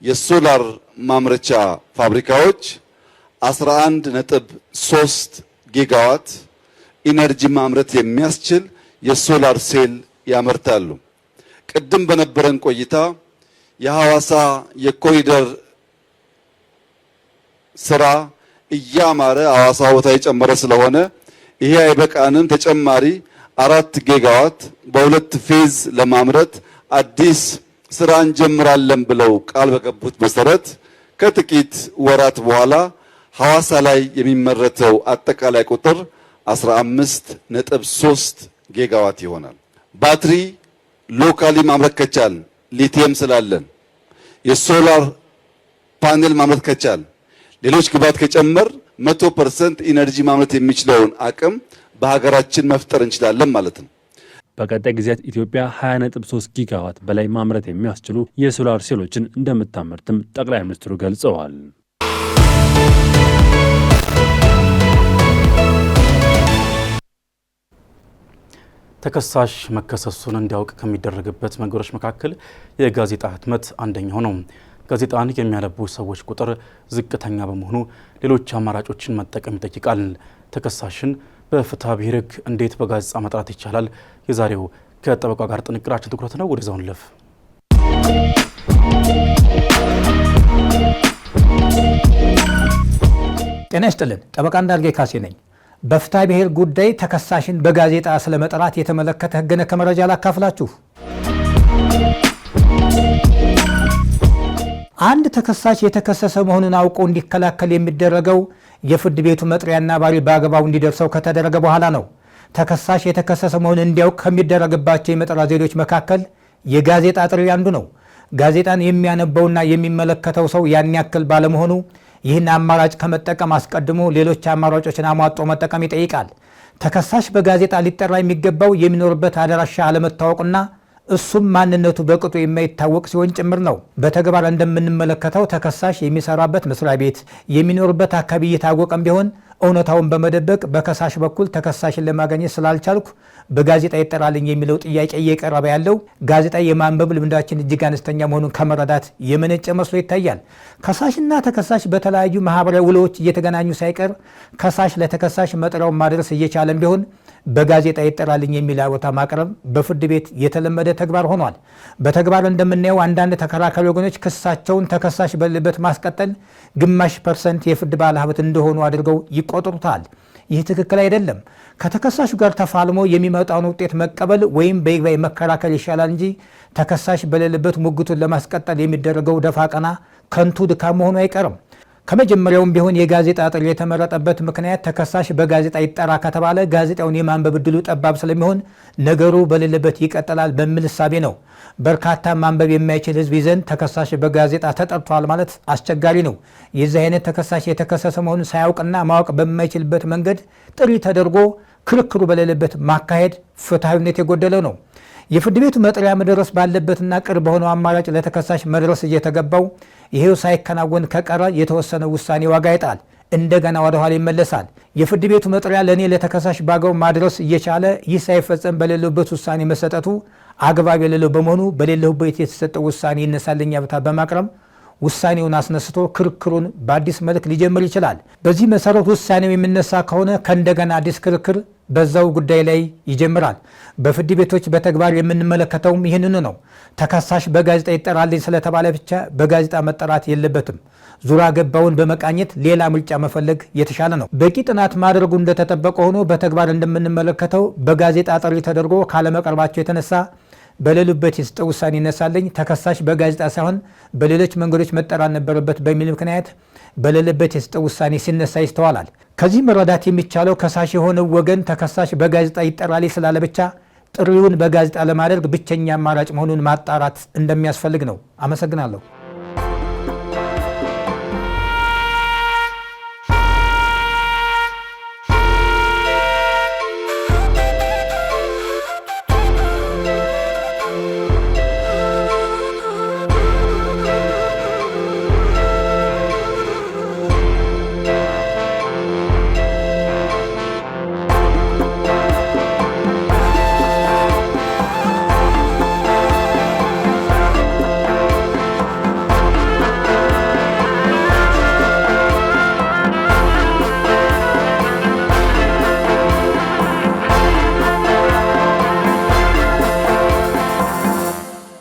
የሶላር ማምረቻ ፋብሪካዎች 11.3 ጊጋዋት ኢነርጂ ማምረት የሚያስችል የሶላር ሴል ያመርታሉ። ቅድም በነበረን ቆይታ የሐዋሳ የኮሪደር ስራ እያማረ ሐዋሳ ቦታ የጨመረ ስለሆነ ይሄ አይበቃንም፣ ተጨማሪ 4 ጊጋዋት በሁለት ፌዝ ለማምረት አዲስ ስራ እንጀምራለን ብለው ቃል በገቡት መሰረት ከጥቂት ወራት በኋላ ሐዋሳ ላይ የሚመረተው አጠቃላይ ቁጥር 15.3 ጊጋዋት ይሆናል። ባትሪ ሎካሊ ማምረት ከቻል ሊቲየም ስላለን የሶላር ፓኔል ማምረት ከቻል ሌሎች ግብዓት ከጨመር 100% ኢነርጂ ማምረት የሚችለውን አቅም በሀገራችን መፍጠር እንችላለን ማለት ነው። በቀጣይ ጊዜያት ኢትዮጵያ 20.3 ጊጋዋት በላይ ማምረት የሚያስችሉ የሶላር ሴሎችን እንደምታመርትም ጠቅላይ ሚኒስትሩ ገልጸዋል። ተከሳሽ መከሰሱን እንዲያውቅ ከሚደረግበት መንገዶች መካከል የጋዜጣ ህትመት አንደኛው ነው። ጋዜጣን የሚያነቡ ሰዎች ቁጥር ዝቅተኛ በመሆኑ ሌሎች አማራጮችን መጠቀም ይጠይቃል። ተከሳሽን በፍትሐ ብሔር ሕግ እንዴት በጋዜጣ መጥራት ይቻላል? የዛሬው ከጠበቃ ጋር ጥንቅራችን ትኩረት ነው። ወደዛው እንለፍ። ጤና ይስጥልን። ጠበቃ እንዳርጌ ካሴ ነኝ። በፍትሐ ብሔር ጉዳይ ተከሳሽን በጋዜጣ ስለመጥራት የተመለከተ ሕግ ነክ መረጃ ላካፍላችሁ። አንድ ተከሳሽ የተከሰሰ መሆኑን አውቆ እንዲከላከል የሚደረገው የፍርድ ቤቱ መጥሪያና ባሪ በአግባቡ እንዲደርሰው ከተደረገ በኋላ ነው። ተከሳሽ የተከሰሰ መሆኑን እንዲያውቅ ከሚደረግባቸው የመጥሪያ ዘዴዎች መካከል የጋዜጣ ጥሪ አንዱ ነው። ጋዜጣን የሚያነበውና የሚመለከተው ሰው ያን ያክል ባለመሆኑ ይህን አማራጭ ከመጠቀም አስቀድሞ ሌሎች አማራጮችን አሟጦ መጠቀም ይጠይቃል። ተከሳሽ በጋዜጣ ሊጠራ የሚገባው የሚኖርበት አድራሻ አለመታወቅና እሱም ማንነቱ በቅጡ የማይታወቅ ሲሆን ጭምር ነው። በተግባር እንደምንመለከተው ተከሳሽ የሚሰራበት መስሪያ ቤት፣ የሚኖርበት አካባቢ እየታወቀም ቢሆን እውነታውን በመደበቅ በከሳሽ በኩል ተከሳሽን ለማግኘት ስላልቻልኩ በጋዜጣ ይጠራልኝ የሚለው ጥያቄ እየቀረበ ያለው ጋዜጣ የማንበብ ልምዳችን እጅግ አነስተኛ መሆኑን ከመረዳት የመነጨ መስሎ ይታያል። ከሳሽና ተከሳሽ በተለያዩ ማህበራዊ ውሎች እየተገናኙ ሳይቀር ከሳሽ ለተከሳሽ መጥሪያውን ማድረስ እየቻለም ቢሆን በጋዜጣ ይጠራልኝ የሚል አቤቱታ ማቅረብ በፍርድ ቤት የተለመደ ተግባር ሆኗል። በተግባር እንደምናየው አንዳንድ ተከራካሪ ወገኖች ክሳቸውን ተከሳሽ በሌለበት ማስቀጠል ግማሽ % የፍርድ ባለሀብት እንደሆኑ አድርገው ይቆጥሩታል። ይህ ትክክል አይደለም። ከተከሳሹ ጋር ተፋልሞ የሚመጣውን ውጤት መቀበል ወይም በይግባኝ መከራከል ይሻላል እንጂ ተከሳሽ በሌለበት ሙግቱን ለማስቀጠል የሚደረገው ደፋ ቀና ከንቱ ድካም መሆኑ አይቀርም። ከመጀመሪያውም ቢሆን የጋዜጣ ጥሪ የተመረጠበት ምክንያት ተከሳሽ በጋዜጣ ይጠራ ከተባለ ጋዜጣውን የማንበብ ዕድሉ ጠባብ ስለሚሆን ነገሩ በሌለበት ይቀጥላል በሚል እሳቤ ነው። በርካታ ማንበብ የማይችል ሕዝብ ይዘን ተከሳሽ በጋዜጣ ተጠርቷል ማለት አስቸጋሪ ነው። የዚህ አይነት ተከሳሽ የተከሰሰ መሆኑን ሳያውቅና ማወቅ በማይችልበት መንገድ ጥሪ ተደርጎ ክርክሩ በሌለበት ማካሄድ ፍትሐዊነት የጎደለው ነው። የፍርድ ቤቱ መጥሪያ መድረስ ባለበትና ቅርብ በሆነው አማራጭ ለተከሳሽ መድረስ እየተገባው ይሄው ሳይከናወን ከቀረ የተወሰነ ውሳኔ ዋጋ ይጣል፣ እንደገና ወደ ኋላ ይመለሳል። የፍርድ ቤቱ መጥሪያ ለእኔ ለተከሳሽ ባገው ማድረስ እየቻለ ይህ ሳይፈጸም በሌለበት ውሳኔ መሰጠቱ አግባብ የሌለው በመሆኑ በሌለበት የተሰጠው ውሳኔ ይነሳልኝ አቤቱታ በማቅረብ ውሳኔውን አስነስቶ ክርክሩን በአዲስ መልክ ሊጀምር ይችላል። በዚህ መሰረት ውሳኔው የሚነሳ ከሆነ ከእንደገና አዲስ ክርክር በዛው ጉዳይ ላይ ይጀምራል። በፍርድ ቤቶች በተግባር የምንመለከተውም ይህንኑ ነው። ተከሳሽ በጋዜጣ ይጠራልኝ ስለተባለ ብቻ በጋዜጣ መጠራት የለበትም። ዙራ ገባውን በመቃኘት ሌላ ምርጫ መፈለግ የተሻለ ነው። በቂ ጥናት ማድረጉ እንደተጠበቀ ሆኖ በተግባር እንደምንመለከተው በጋዜጣ ጥሪ ተደርጎ ካለመቅረባቸው የተነሳ በሌሉበት የሰጠ ውሳኔ ይነሳልኝ ተከሳሽ በጋዜጣ ሳይሆን በሌሎች መንገዶች መጠራት ነበረበት በሚል ምክንያት በሌለበት የሰጠ ውሳኔ ሲነሳ ይስተዋላል። ከዚህ መረዳት የሚቻለው ከሳሽ የሆነው ወገን ተከሳሽ በጋዜጣ ይጠራልኝ ስላለ ብቻ ጥሪውን በጋዜጣ ለማድረግ ብቸኛ አማራጭ መሆኑን ማጣራት እንደሚያስፈልግ ነው። አመሰግናለሁ።